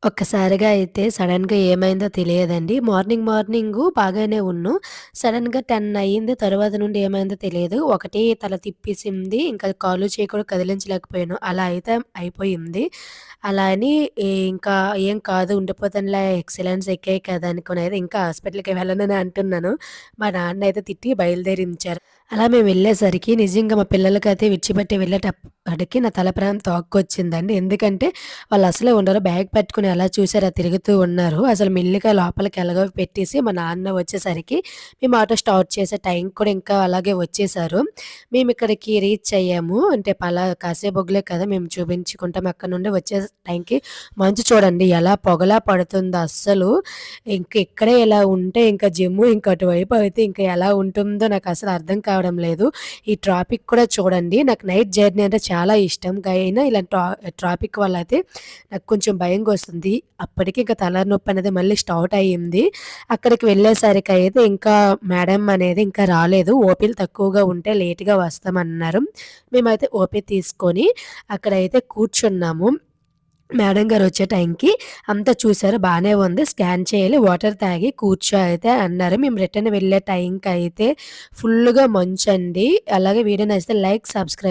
ఒక్కసారిగా అయితే సడెన్‌గా ఏమైందో తెలియదండి. మార్నింగు బాగానే ఉన్నాం. సడెన్‌గా 10 అయింది. తర్వాత నుండి ఏమైందో తెలియదు. ఒకటే తల తిప్పేసింది. ఇంకా కాలు, చెయ్యి కూడా కదిలించలేకపోయాను. అలా అయితే అయిపోయింది. అలా అని ఇంకా ఏం కాదు ఉండిపోతానులే ఎక్సలెన్స్ ఎక్కాయి కదా! అనుకునేది ఇంకా హాస్పిటల్‌కి వెళ్ళనని అంటున్నాను. మా నాన్నయితే తిట్టి బయలుదేరించారు. అలా మేము వెళ్ళేసరికి నిజంగా మా పిల్లలకైతే విడిచిపెట్టి వెళ్ళేటప్పటికి నా తల ప్రాణం తోక్కొచ్చిందండి. ఎందుకంటే వాళ్ళు అసలే ఉండరు. బ్యాగ్ పట్టుకొని ఎలా చూసారో తిరుగుతూ ఉన్నారు. అసలు మెల్లిగా లోపలికి ఎలాగో పెట్టేసి మా నాన్న వచ్చేసరికి మేము ఆటో స్టార్ట్ చేసే టైంకి కూడా ఇంకా అలాగే వచ్చేసారు. మేము ఇక్కడికి రీచ్ అయ్యాము. అంటే కాసేపొగలే కదా! మేము చూపించుకుంటాం. అక్కడి నుండి వచ్చే టైంకి మంచు చూడండి ఎలా పొగలా పడుతుందో అస్సలు. ఇంక ఇక్కడే ఇలా ఉంటే ఇంకా జమ్ము ఇంక అటువైపు అయితే ఇంకా ఎలా ఉంటుందో నాకసలు అర్థం కావడం లేదు. ఈ ట్రాఫిక్ కూడా చూడండి. నాకు నైట్ జర్నీ అంటే చాలా ఇష్టం. అయినా ఇలా ట్రాఫిక్ వల్ల అయితే నాకు కొంచెం భయంగొస్తుంది. అప్పటికి ఇంక తలనొప్పనేది మళ్ళీ స్టార్ట్ అయ్యింది. అక్కడికి వెళ్ళేసరికయితే ఇంకా మేడం అనేది ఇంకా రాలేదు. ఓపీలు తక్కువగా ఉంటే లేట్‌గా వస్తామన్నారు. మేమైతే ఓపీ తీసుకొని అక్కడైతే కూర్చున్నాము. మేడం గారొచ్చే టైంకి అంతా చూసారు బానే ఉంది. స్కాన్ చేయాలి, వాటర్ తాగి కూర్చో అయితే అన్నారు. మేము రిటర్న్ వెళ్ళే టైంకయితే ఫుల్లుగా మంచండి. అలాగే వీడియో నచ్చితే లైక్, సబ్స్క్రైబ్